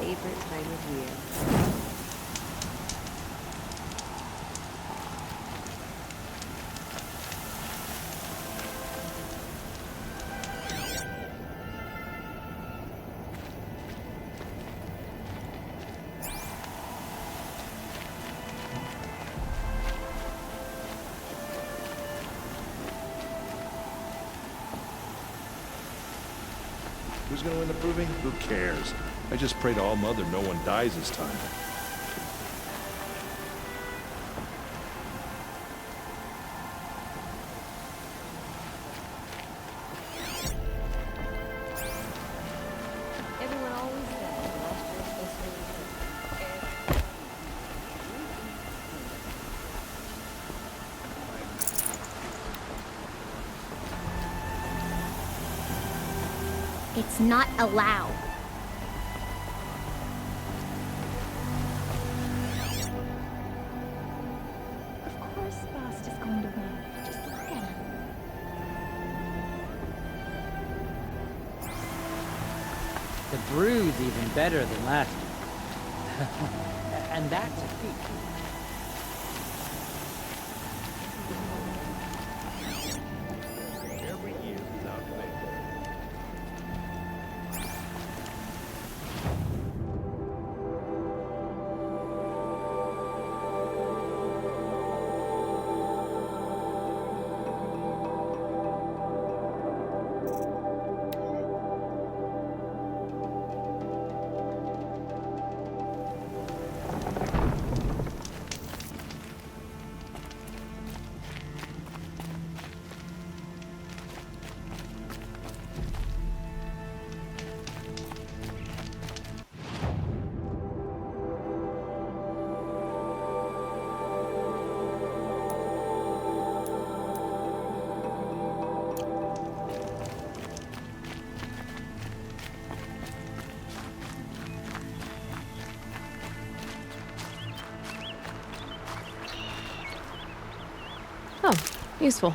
favorite time of year. Who's going to win the proving? Who cares? I just pray to All Mother no one dies this time. Everyone always says last year's history. It's not allowed. Of course Fast is going to win. Just look at him. The brew's even better than last year. And that's a feat. Every year without fail. Oh, useful.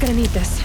Gonna need this.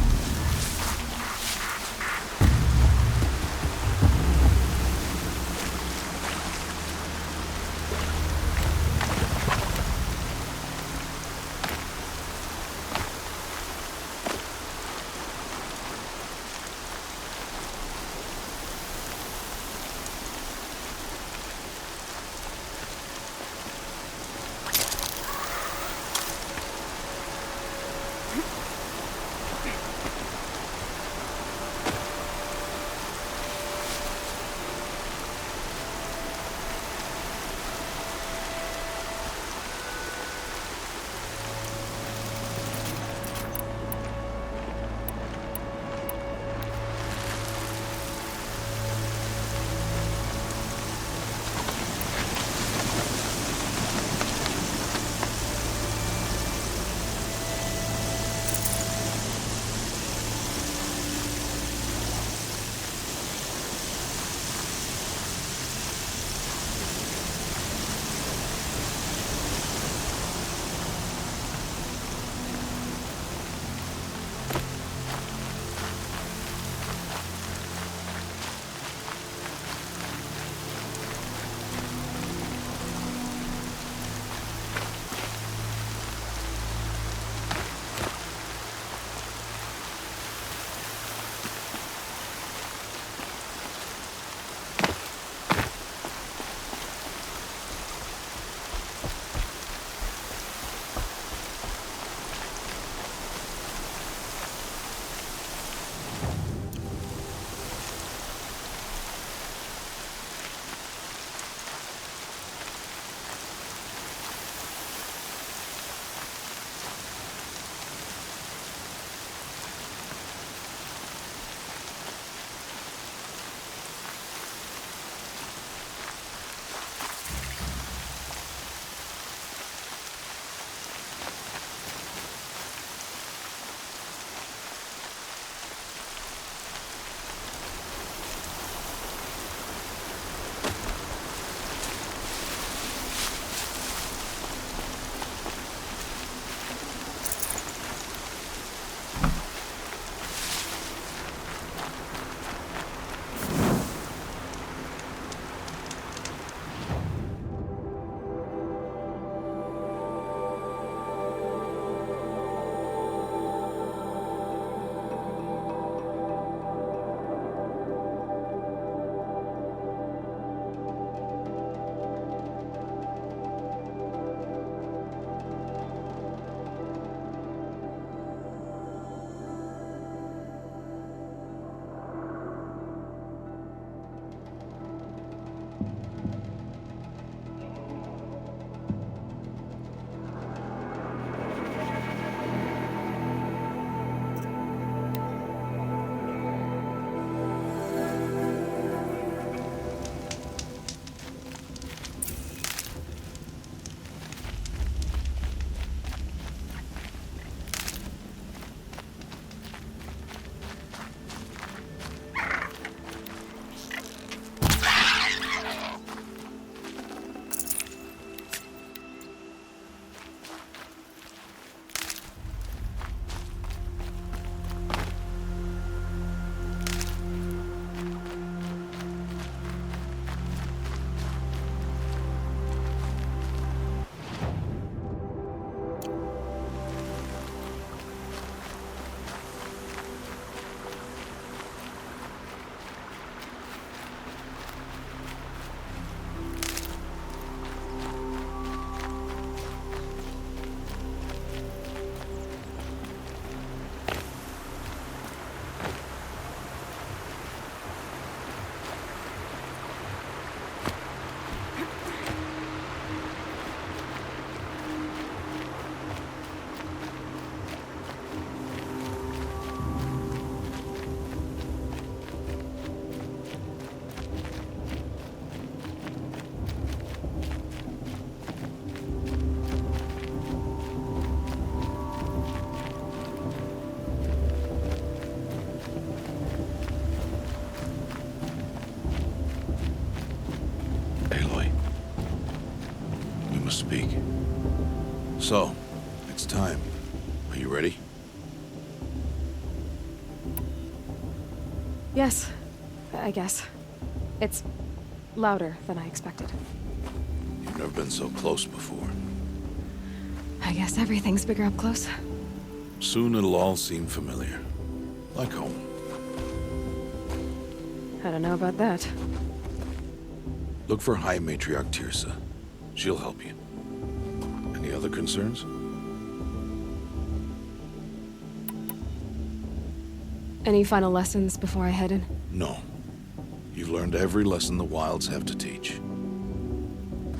So, it's time. Are you ready? Yes, I guess. It's louder than I expected. You've never been so close before. I guess everything's bigger up close. Soon it'll all seem familiar. Like home. I don't know about that. Look for High Matriarch Tirsa. She'll help you. Any other concerns? Any final lessons before I head in? No. You've learned every lesson the Wilds have to teach.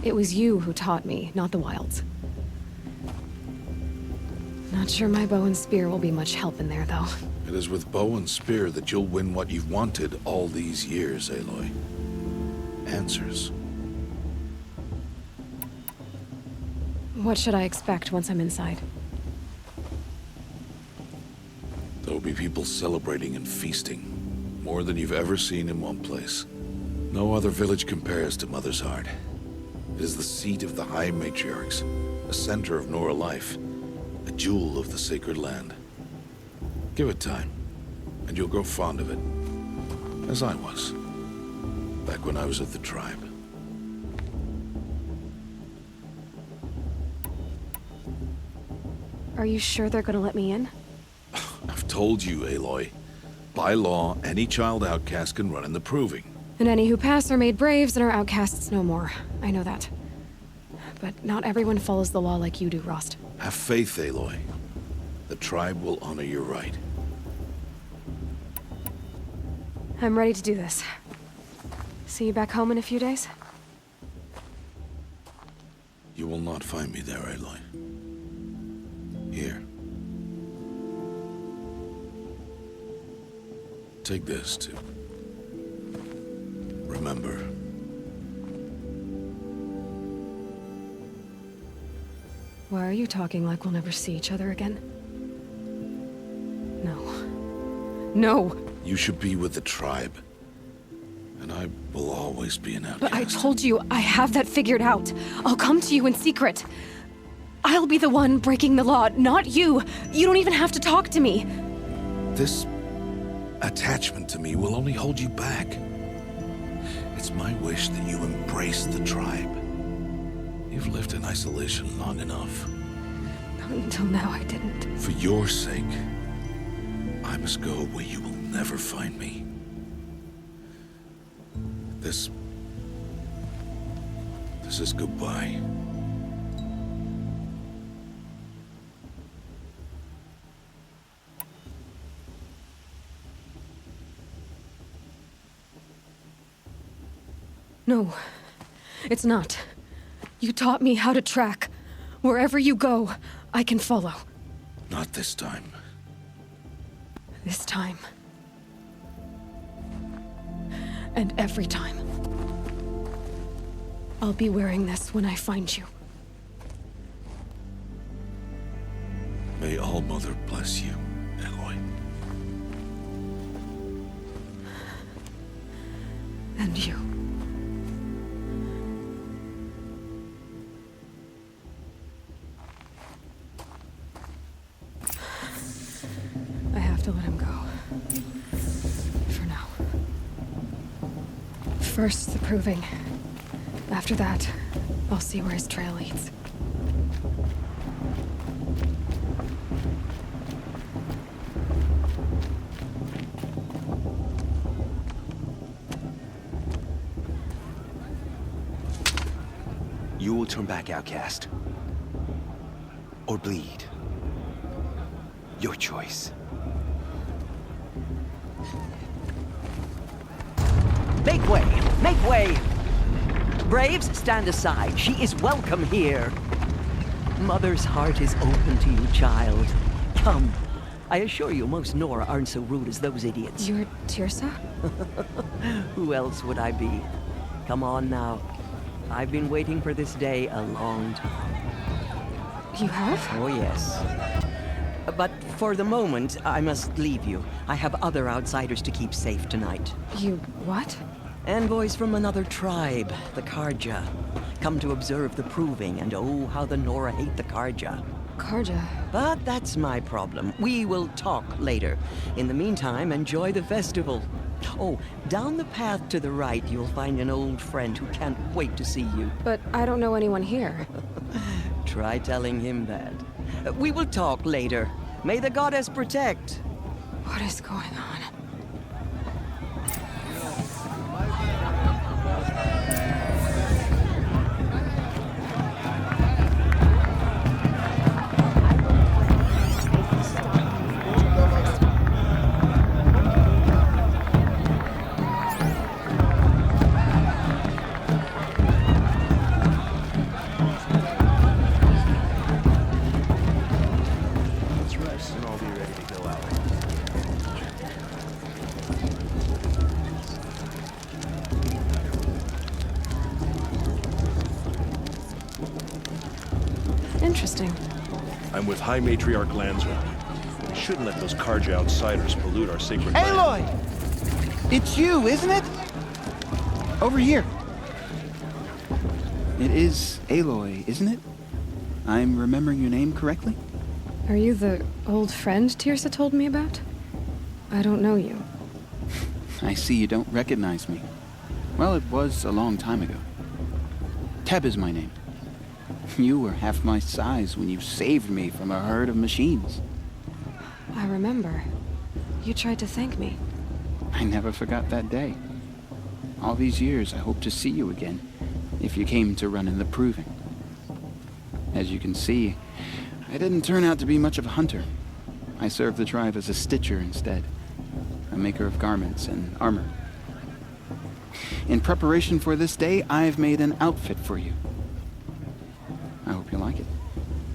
It was you who taught me, not the Wilds. Not sure my bow and spear will be much help in there, though. It is with bow and spear that you'll win what you've wanted all these years, Aloy. Answers. What should I expect once I'm inside? There'll be people celebrating and feasting. More than you've ever seen in one place. No other village compares to Mother's Heart. It is the seat of the High Matriarchs, a center of Nora life, a jewel of the sacred land. Give it time, and you'll grow fond of it. As I was, back when I was of the tribe. Are you sure they're gonna let me in? I've told you, Aloy. By law, any child outcast can run in the proving. And any who pass are made braves and are outcasts no more. I know that. But not everyone follows the law like you do, Rost. Have faith, Aloy. The tribe will honor your right. I'm ready to do this. See you back home in a few days? You will not find me there, Aloy. Here. Take this, too. Remember. Why are you talking like we'll never see each other again? No. No! You should be with the tribe. And I will always be an outcast. But I told you, I have that figured out. I'll come to you in secret. I'll be the one breaking the law, not you. You don't even have to talk to me. This attachment to me will only hold you back. It's my wish that you embrace the tribe. You've lived in isolation long enough. Until now, I didn't. For your sake, I must go where you will never find me. This is goodbye. No, it's not. You taught me how to track. Wherever you go, I can follow. Not this time. This time. And every time. I'll be wearing this when I find you. May All Mother bless you, Aloy. And you. I have to let him go. For now. First, the proving. After that, I'll see where his trail leads. You will turn back, outcast. Or bleed. Your choice. Make way! Make way! Braves, stand aside. She is welcome here. Mother's heart is open to you, child. Come. I assure you, most Nora aren't so rude as those idiots. You're Tirsa? Who else would I be? Come on now. I've been waiting for this day a long time. You have? Oh, yes. But for the moment, I must leave you. I have other outsiders to keep safe tonight. You what? Envoys from another tribe, the Karja. Come to observe the proving, and oh, how the Nora hate the Karja. Karja. But that's my problem. We will talk later. In the meantime, enjoy the festival. Oh, down the path to the right, you'll find an old friend who can't wait to see you. But I don't know anyone here. Try telling him that. We will talk later. May the goddess protect. What is going on? Interesting. I'm with High Matriarch Lansra. We shouldn't let those Karja outsiders pollute our sacred land. Aloy! It's you, isn't it? Over here. It is Aloy, isn't it? I'm remembering your name correctly? Are you the old friend Tirsa told me about? I don't know you. I see you don't recognize me. Well, it was a long time ago. Teb is my name. You were half my size when you saved me from a herd of machines. I remember. You tried to thank me. I never forgot that day. All these years, I hope to see you again, if you came to run in the proving. As you can see, I didn't turn out to be much of a hunter. I served the tribe as a stitcher instead, a maker of garments and armor. In preparation for this day, I've made an outfit for you. I hope you like it.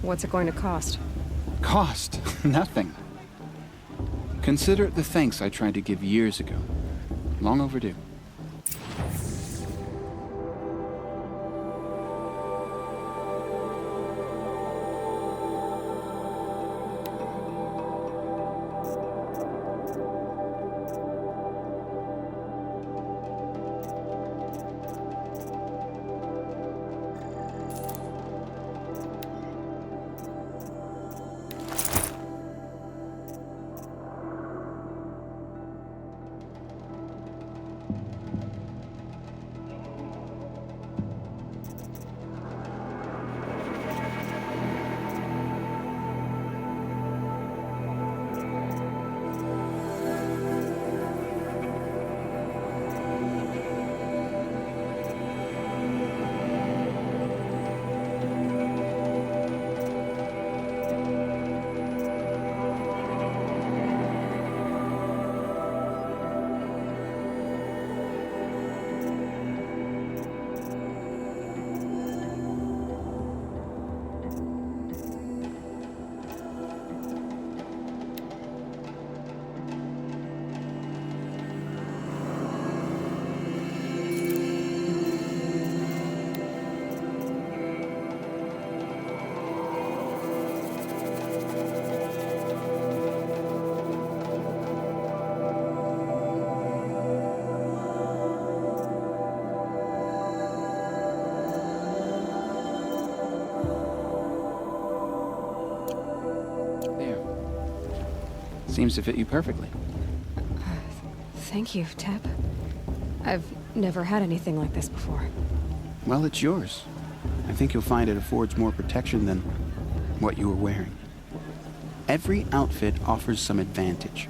What's it going to cost? Cost? Nothing. Consider it the thanks I tried to give years ago. Long overdue. Seems to fit you perfectly. Thank you, Teb. I've never had anything like this before. Well, it's yours. I think you'll find it affords more protection than what you were wearing. Every outfit offers some advantage.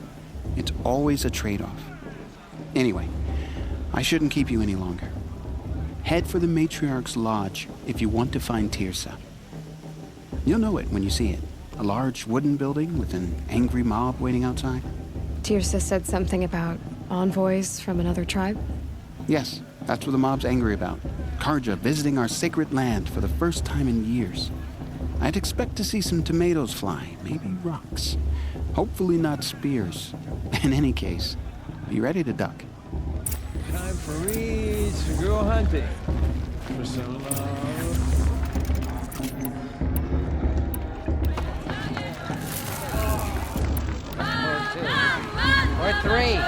It's always a trade-off. Anyway, I shouldn't keep you any longer. Head for the Matriarch's Lodge if you want to find Tirsa. You'll know it when you see it. A large wooden building with an angry mob waiting outside. Tirsa said something about envoys from another tribe? Yes, that's what the mob's angry about. Karja visiting our sacred land for the first time in years. I'd expect to see some tomatoes fly, maybe rocks. Hopefully not spears. In any case, be ready to duck. Time for me to go hunting. For some love. Or three.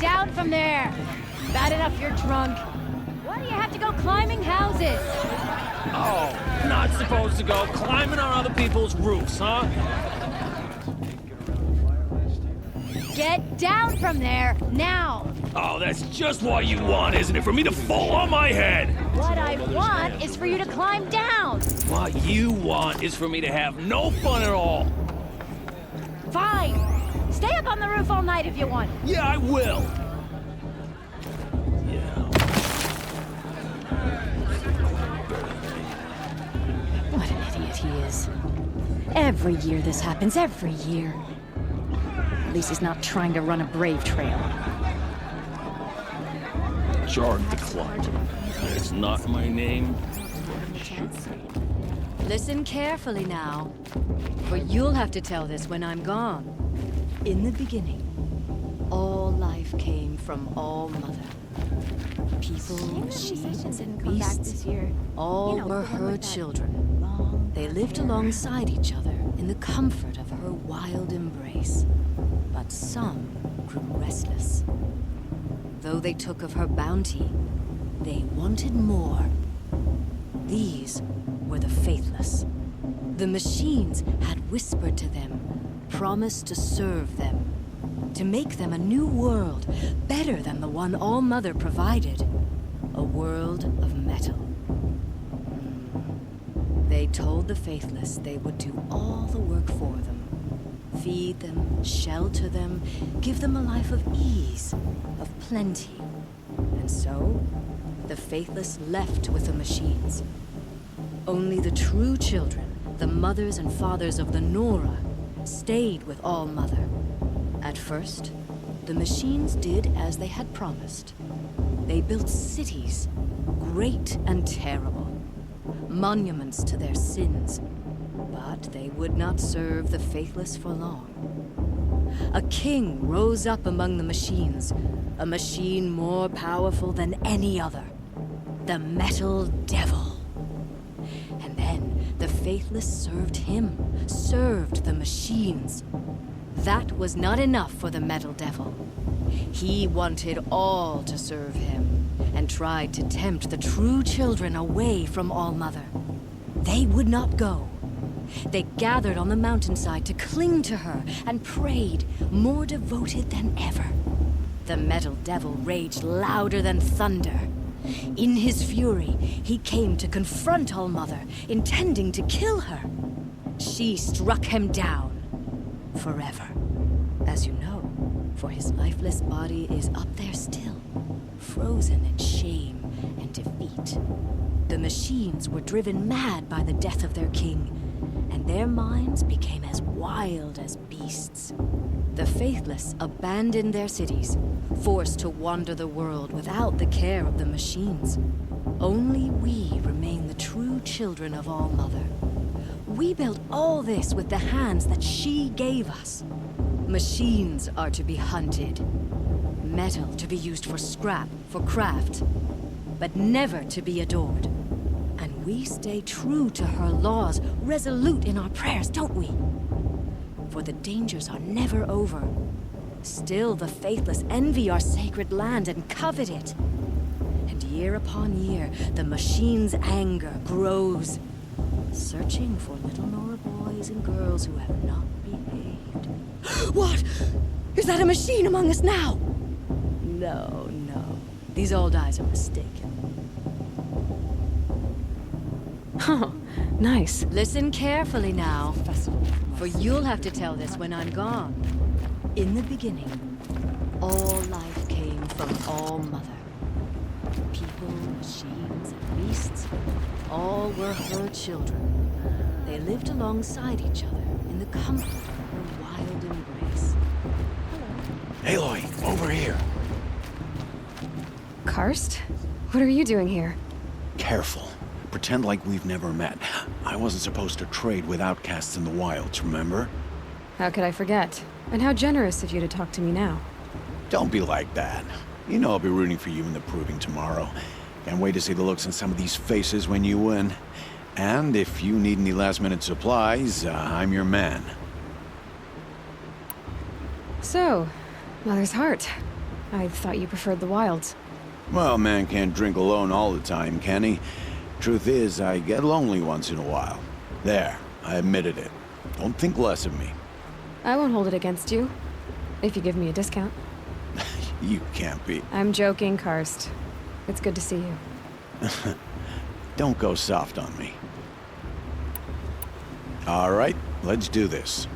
down from there! Bad enough you're drunk. Why do you have to go climbing houses? Oh, not supposed to go climbing on other people's roofs, huh? Get down from there, now! Oh, that's just what you want, isn't it? For me to fall on my head! What I want is for you to climb down! What you want is for me to have no fun at all. Fine! Stay up on the roof all night if you want. Yeah, I will. What an idiot he is. Every year this happens, every year. At least he's not trying to run a brave trail. Charge the clock. It's not my name. Listen carefully now, for you'll have to tell this when I'm gone. In the beginning, all life came from All Mother. People, machines, and beasts, all were her children. They lived alongside each other in the comfort of her wild embrace. But some grew restless. Though they took of her bounty, they wanted more. These were the faithless. The machines had whispered to them, promised to serve them, to make them a new world, better than the one All Mother provided. A world of metal. They told the faithless they would do all the work for them. Feed them, shelter them, give them a life of ease, of plenty. And so, the faithless left with the machines. Only the true children, the mothers and fathers of the Nora, stayed with All Mother. At first, the machines did as they had promised. They built cities, great and terrible, monuments to their sins. But they would not serve the faithless for long. A king rose up among the machines, a machine more powerful than any other, the Metal Devil. And then the faithless served him, served the machines. That was not enough for the Metal Devil. He wanted all to serve him, and tried to tempt the true children away from All Mother. They would not go. They gathered on the mountainside to cling to her and prayed, more devoted than ever. The Metal Devil raged louder than thunder. In his fury, he came to confront All Mother, intending to kill her. She struck him down forever. As you know, for his lifeless body is up there still, frozen in shame and defeat. The machines were driven mad by the death of their king, and their minds became as wild as beasts. The faithless abandoned their cities, forced to wander the world without the care of the machines. Only we remain the true children of All Mother. We built all this with the hands that she gave us. Machines are to be hunted. Metal to be used for scrap, for craft, but never to be adored. And we stay true to her laws, resolute in our prayers, don't we? For the dangers are never over. Still the faithless envy our sacred land and covet it. And year upon year, the machine's anger grows, searching for little Nora boys and girls who have not behaved. What? Is that a machine among us now? No, no. These old eyes are mistaken. Oh, nice. Listen carefully now, for you'll have to tell this when I'm gone. In the beginning, all life came from All Mother. People, machines, and beasts, all were her children. They lived alongside each other in the comfort of her wild embrace. Aloy, over here. Karst? What are you doing here? Careful. Pretend like we've never met. I wasn't supposed to trade with outcasts in the wilds, remember? How could I forget? And how generous of you to talk to me now. Don't be like that. You know I'll be rooting for you in the proving tomorrow. Can't wait to see the looks on some of these faces when you win. And if you need any last-minute supplies, I'm your man. So, Mother's Heart. I thought you preferred the wilds. Well, man can't drink alone all the time, can he? Truth is, I get lonely once in a while. There, I admitted it. Don't think less of me. I won't hold it against you, if you give me a discount. You can't be. I'm joking, Karst. It's good to see you. Don't go soft on me. All right, let's do this.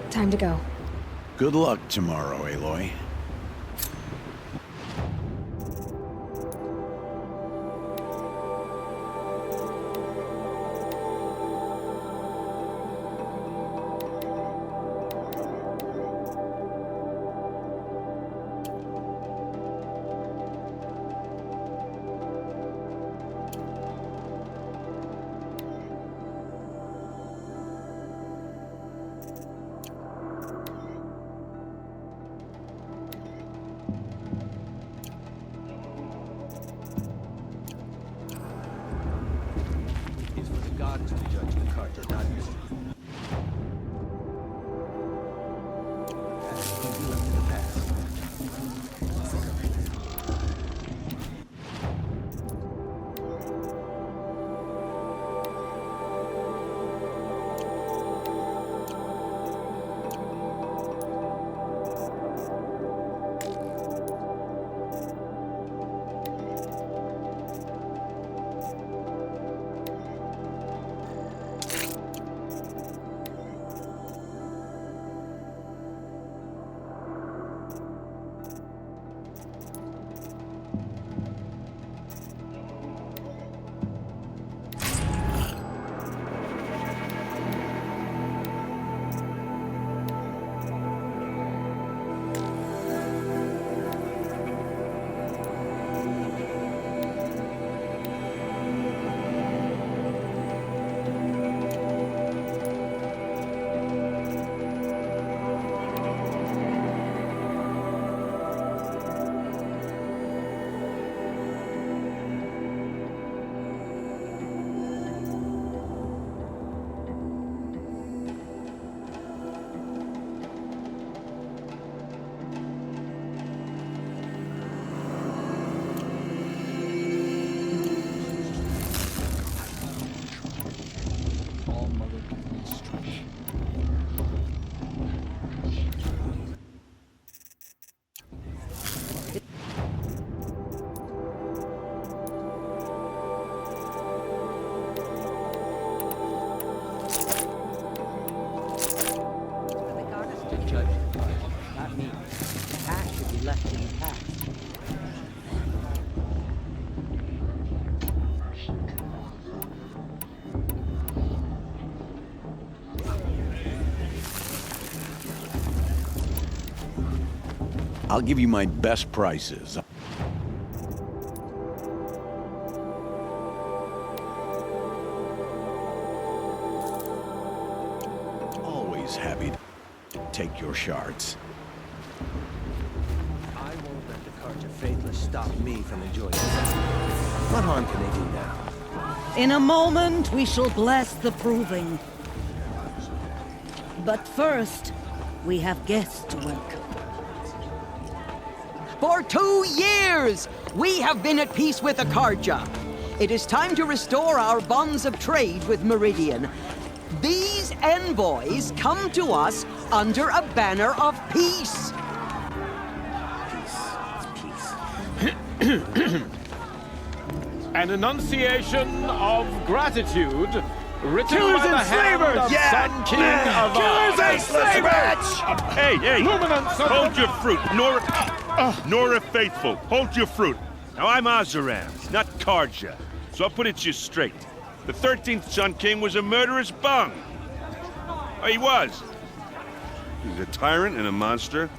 Time to go. Good luck tomorrow, Aloy. Oh, mother, give me strength. The judge, not me. The past should be left in the past. I'll give you my best prices. Always happy to take your shards. I won't let the Carja Faithless stop me from enjoying it. What harm can they do now? In a moment, we shall bless the proving. But first, we have guests to welcome. For 2 years, we have been at peace with the Carja. It is time to restore our bonds of trade with Meridian. These envoys come to us under a banner of peace. An enunciation of gratitude written Killers by the and hand slavers! of Yeah! Sun King of Killers and slavers! Hey, hey! Luminance of Hold your fruit, Nora Faithful. Hold your fruit. Now I'm Azaram, not Carja, so I'll put it to you straight. The 13th Sun King was a murderous bung. Oh, he was. He was a tyrant and a monster.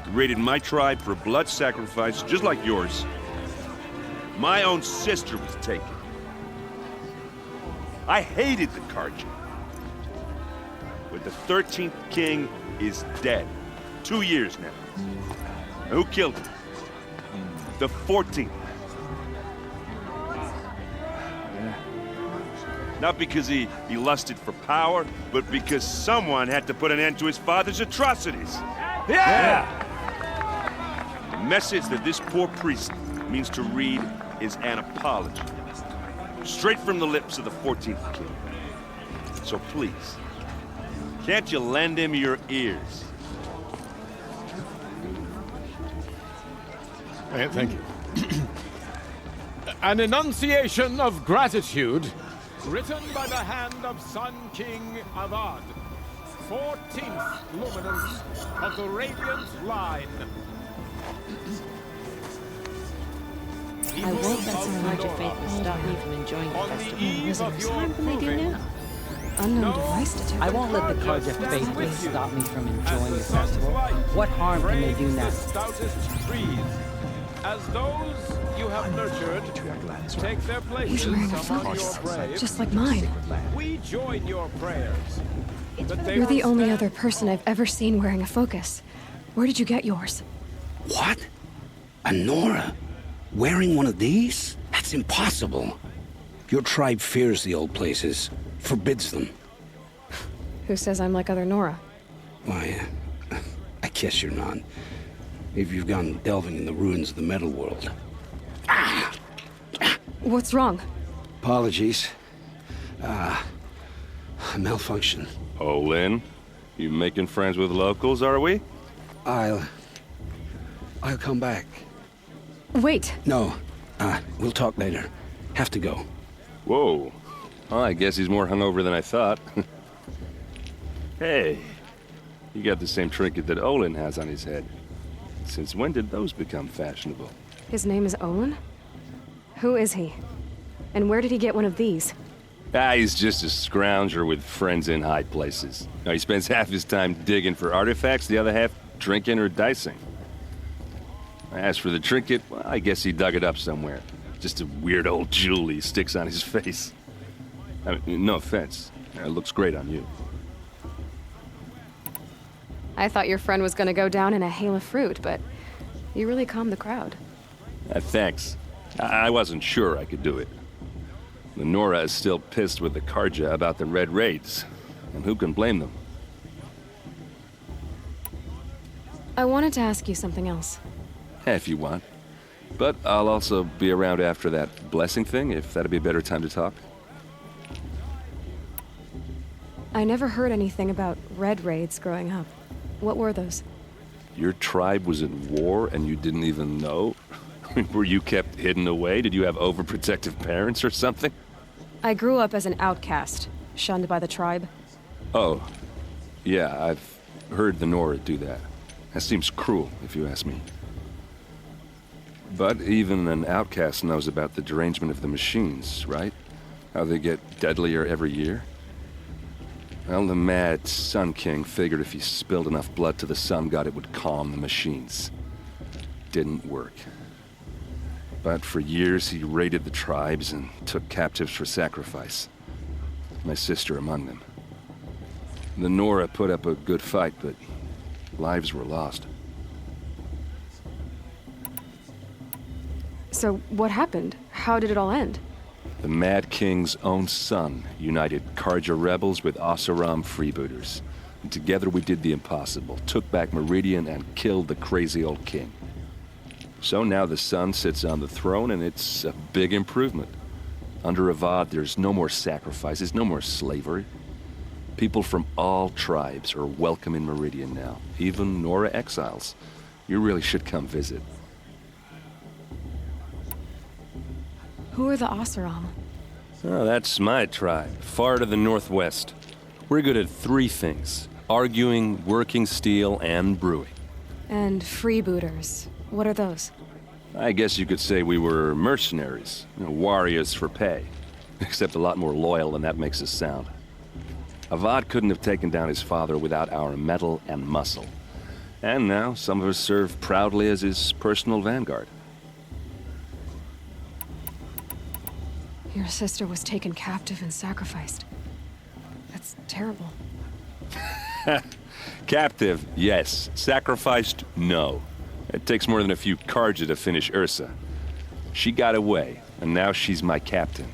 He raided my tribe for a blood sacrifice, just like yours. My own sister was taken. I hated the Carja. But the 13th king is dead. 2 years now. Now, who killed him? The 14th. Not because he lusted for power, but because someone had to put an end to his father's atrocities. Yeah! The message that this poor priest means to read is an apology. Straight from the lips of the 14th king. So please, can't you lend him your ears? Thank you. An enunciation of gratitude written by the hand of Sun King Avad, 14th luminance of the Radiant Line. I won't let some larger faithful stop me from enjoying the festival. What harm can they do now? Unknown device detected. I won't let the Carja Faithless stop me from enjoying the festival. What harm can they do now? Stoutest trees, as those you have nurtured, take their He's places wearing a among your focus, braves. just like mine. We join your prayers. That they You're the will only stand other person I've ever seen wearing a focus. Where did you get yours? What? A Nora? Wearing one of these? That's impossible. Your tribe fears the old places, forbids them. Who says I'm like other Nora? Why, I guess you're not. If you've gone delving in the ruins of the metal world. What's wrong? Apologies. A malfunction. Oh, Lynn, you making friends with locals, are we? I'll come back. Wait. No, we'll talk later. Have to go. Whoa. Well, I guess he's more hungover than I thought. Hey, you got the same trinket that Olin has on his head. Since when did those become fashionable? His name is Olin? Who is he? And where did he get one of these? He's just a scrounger with friends in high places. Now, he spends half his time digging for artifacts, the other half drinking or dicing. As for the trinket, well, I guess he dug it up somewhere. Just a weird old jewel he sticks on his face. I mean, no offense. It looks great on you. I thought your friend was gonna go down in a hail of fruit, but you really calmed the crowd. Thanks. I wasn't sure I could do it. The Nora is still pissed with the Carja about the Red Raids, and who can blame them? I wanted to ask you something else. If you want. But I'll also be around after that blessing thing, if that'd be a better time to talk. I never heard anything about red raids growing up. What were those? Your tribe was in war and you didn't even know? Were you kept hidden away? Did you have overprotective parents or something? I grew up as an outcast, shunned by the tribe. Oh, yeah, I've heard the Nora do that. That seems cruel, if you ask me. But even an outcast knows about the derangement of the machines, right? How they get deadlier every year? Well, the mad Sun King figured if he spilled enough blood to the Sun God, it would calm the machines. Didn't work. But for years, he raided the tribes and took captives for sacrifice. My sister among them. The Nora put up a good fight, but lives were lost. So, what happened? How did it all end? The Mad King's own son united Karja rebels with Oseram freebooters. And together we did the impossible, took back Meridian and killed the crazy old king. So now the son sits on the throne and it's a big improvement. Under Avad, there's no more sacrifices, no more slavery. People from all tribes are welcome in Meridian now, even Nora exiles. You really should come visit. Who are the Oseram? Oh, that's my tribe, far to the northwest. We're good at three things: arguing, working steel, and brewing. And freebooters. What are those? I guess you could say we were mercenaries, warriors for pay. Except a lot more loyal than that makes us sound. Avad couldn't have taken down his father without our metal and muscle. And now some of us serve proudly as his personal vanguard. Your sister was taken captive and sacrificed. That's terrible. Captive, yes. Sacrificed, no. It takes more than a few Karja to finish Ursa. She got away, and now she's my captain.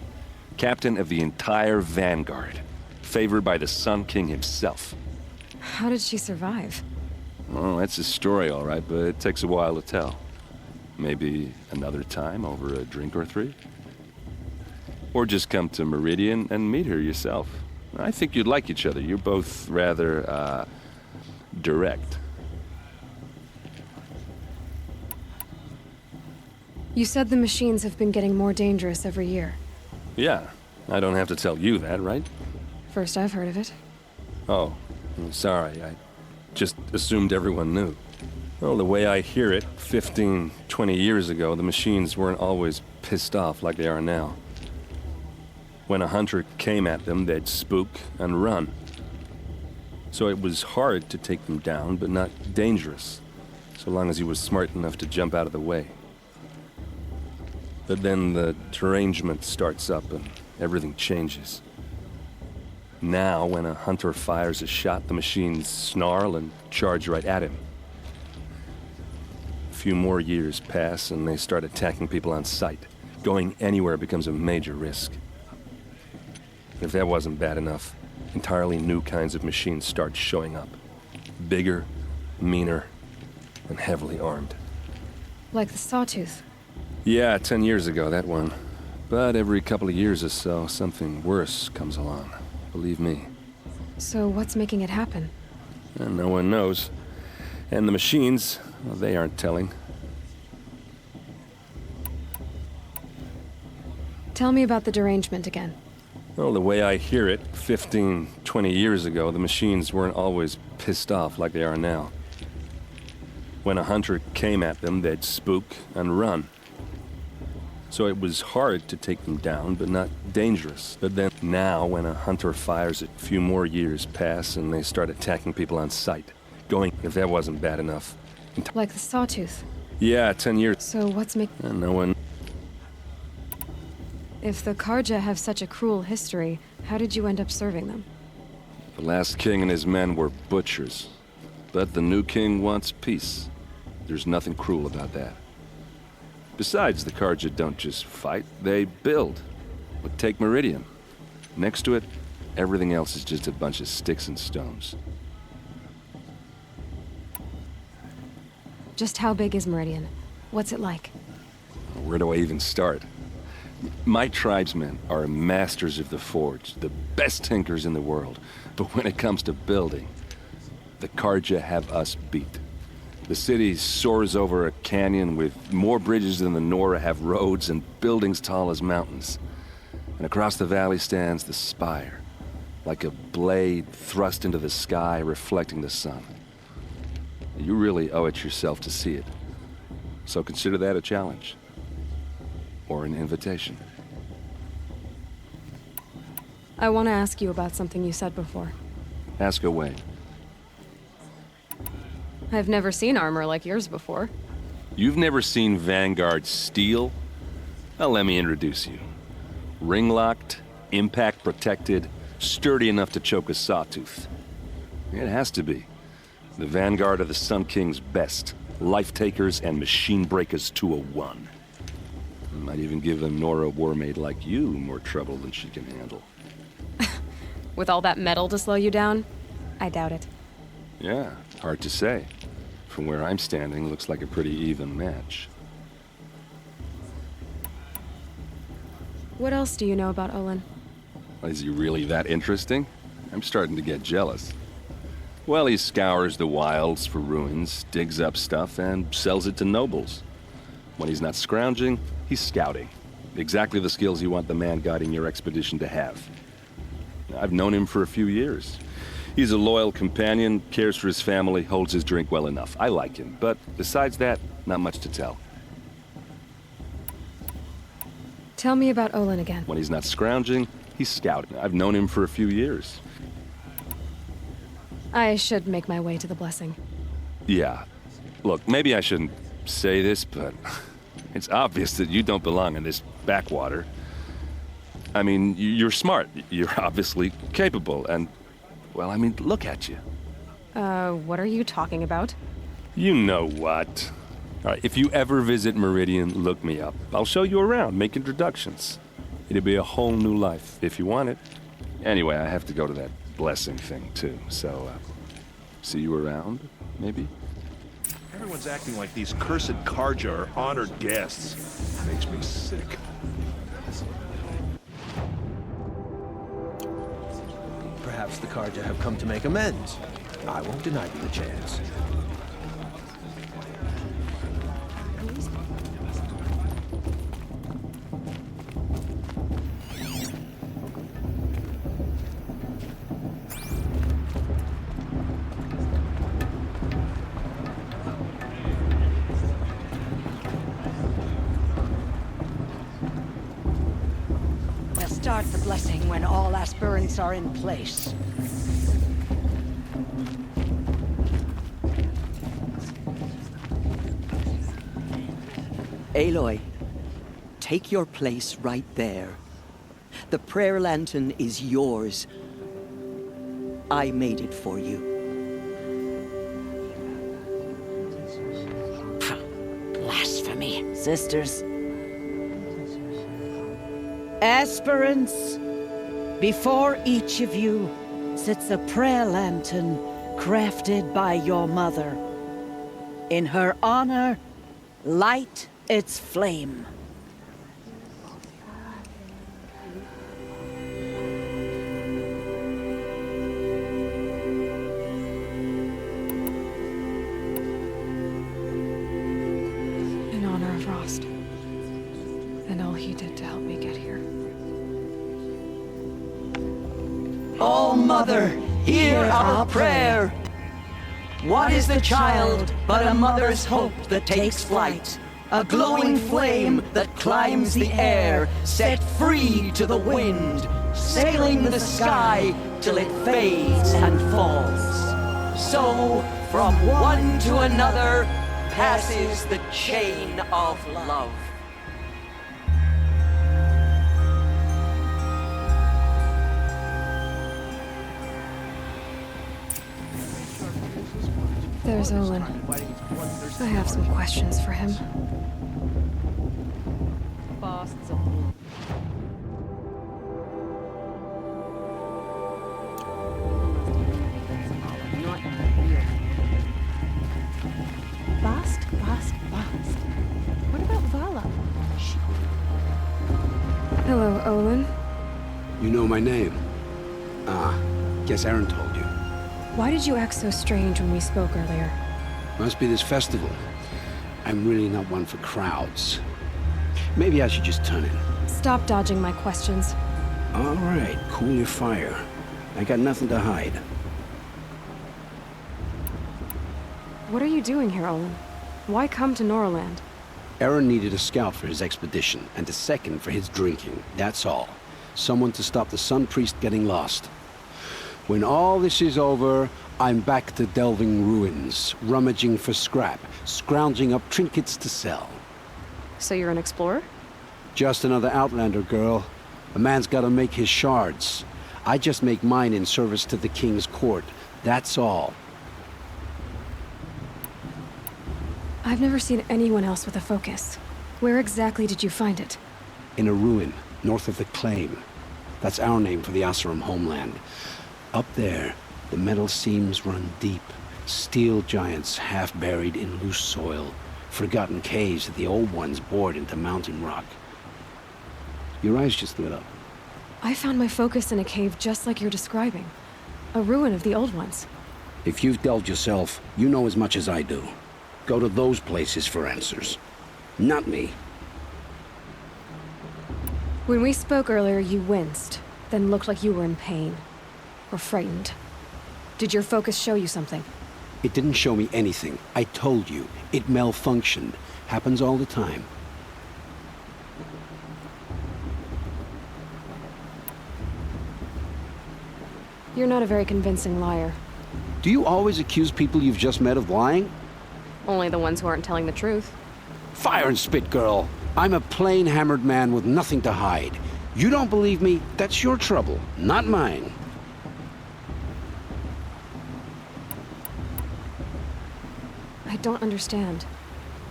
Captain of the entire vanguard. Favored by the Sun King himself. How did she survive? Well, that's a story, all right, but it takes a while to tell. Maybe another time over a drink or three? Or just come to Meridian and meet her yourself. I think you'd like each other. You're both rather, direct. You said the machines have been getting more dangerous every year. Yeah, I don't have to tell you that, right? First I've heard of it. Oh, I'm sorry. I just assumed everyone knew. Well, the way I hear it, 15, 20 years ago, the machines weren't always pissed off like they are now. When a hunter came at them, they'd spook and run. So it was hard to take them down, but not dangerous, so long as he was smart enough to jump out of the way. But then the derangement starts up and everything changes. Now, when a hunter fires a shot, the machines snarl and charge right at him. A few more years pass and they start attacking people on sight. Going anywhere becomes a major risk. If that wasn't bad enough, entirely new kinds of machines start showing up. Bigger, meaner, and heavily armed. Like the Sawtooth? Yeah, 10 years ago, that one. But every couple of years or so, something worse comes along. Believe me. So what's making it happen? And no one knows. And the machines, well, they aren't telling. Tell me about the derangement again. Well, the way I hear it, 15, 20 years ago, the machines weren't always pissed off like they are now. When a hunter came at them, they'd spook and run. So it was hard to take them down, but not dangerous. But then now, when a hunter fires it, a few more years pass and they start attacking people on sight. Going, if that wasn't bad enough. Like the Sawtooth? Yeah, 10 years. So what's making... And no one... If the Karja have such a cruel history, how did you end up serving them? The last king and his men were butchers. But the new king wants peace. There's nothing cruel about that. Besides, the Karja don't just fight, they build. But take Meridian. Next to it, everything else is just a bunch of sticks and stones. Just how big is Meridian? What's it like? Where do I even start? My tribesmen are masters of the forge, the best tinkers in the world. But when it comes to building, the Carja have us beat. The city soars over a canyon with more bridges than the Nora have roads and buildings tall as mountains. And across the valley stands the spire, like a blade thrust into the sky reflecting the sun. You really owe it yourself to see it. So consider that a challenge. Or an invitation. I want to ask you about something you said before. Ask away. I've never seen armor like yours before. You've never seen Vanguard steel? Well, let me introduce you. Ring-locked, impact-protected, sturdy enough to choke a sawtooth. It has to be. The Vanguard of the Sun King's best. Life-takers and machine breakers to a one. Might even give a Nora warmaid like you more trouble than she can handle. With all that metal to slow you down? I doubt it. Yeah, hard to say. From where I'm standing, looks like a pretty even match. What else do you know about Olin? Is he really that interesting? I'm starting to get jealous. Well, he scours the wilds for ruins, digs up stuff, and sells it to nobles. When he's not scrounging, he's scouting. Exactly the skills you want the man guiding your expedition to have. I've known him for a few years. He's a loyal companion, cares for his family, holds his drink well enough. I like him, but besides that, not much to tell. Tell me about Olin again. When he's not scrounging, he's scouting. I've known him for a few years. I should make my way to the blessing. Yeah. Look, maybe I shouldn't say this, but it's obvious that you don't belong in this backwater. I mean, you're smart. You're obviously capable, and, well, I mean, look at you. What are you talking about? You know what. All right, if you ever visit Meridian, look me up. I'll show you around, make introductions. It'll be a whole new life, if you want it. Anyway, I have to go to that blessing thing, too, so, see you around, maybe? Everyone's acting like these cursed Carja are honored guests. Makes me sick. Perhaps the Carja have come to make amends. I won't deny them the chance. We'll start the blessing when all aspirants are in place. Aloy, take your place right there. The prayer lantern is yours. I made it for you. Blasphemy, sisters. Aspirants, before each of you sits a prayer lantern crafted by your mother. In her honor, light its flame. In honor of Rost. And all he did to help me get here. Oh, Mother, hear our prayer. What is the child but a mother's hope that takes flight? A glowing flame that climbs the air, set free to the wind, sailing the sky till it fades and falls. So, from one to another, passes the chain of love. There's Olin. I have some questions for him. Bast. What about Vala? my name? Ah, guess Aaron told you. Why did you act so strange when we spoke earlier? Must be this festival. I'm really not one for crowds. Maybe I should just turn in. Stop dodging my questions. All right, cool your fire. I got nothing to hide. What are you doing here, Olin? Why come to Norland? Aaron needed a scout for his expedition, and a second for his drinking. That's all. Someone to stop the Sun Priest getting lost. When all this is over, I'm back to delving ruins, rummaging for scrap, scrounging up trinkets to sell. So you're an explorer? Just another Outlander, girl. A man's gotta make his shards. I just make mine in service to the King's court. That's all. I've never seen anyone else with a focus. Where exactly did you find it? In a ruin, north of the Claim. That's our name for the Oseram homeland. Up there, the metal seams run deep. Steel giants half buried in loose soil. Forgotten caves that the old ones bored into mountain rock. Your eyes just lit up. I found my focus in a cave just like you're describing. A ruin of the old ones. If you've delved yourself, you know as much as I do. Go to those places for answers. Not me. When we spoke earlier, you winced, then looked like you were in pain. Or frightened. Did your focus show you something? It didn't show me anything. I told you. It malfunctioned. Happens all the time. You're not a very convincing liar. Do you always accuse people you've just met of lying? Only the ones who aren't telling the truth. Fire and spit, girl. I'm a plain hammered man with nothing to hide. You don't believe me? That's your trouble, not mine. I don't understand.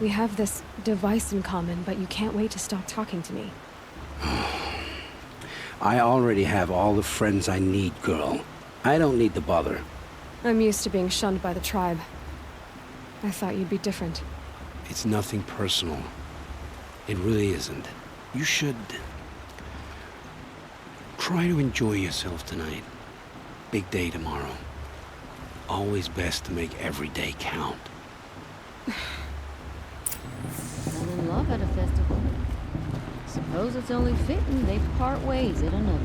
We have this device in common, but you can't wait to stop talking to me. I already have all the friends I need, girl. I don't need the bother. I'm used to being shunned by the tribe. I thought you'd be different. It's nothing personal. It really isn't. You should... try to enjoy yourself tonight. Big day tomorrow. Always best to make every day count. Fell in love at a festival. Suppose it's only fitting they part ways at another.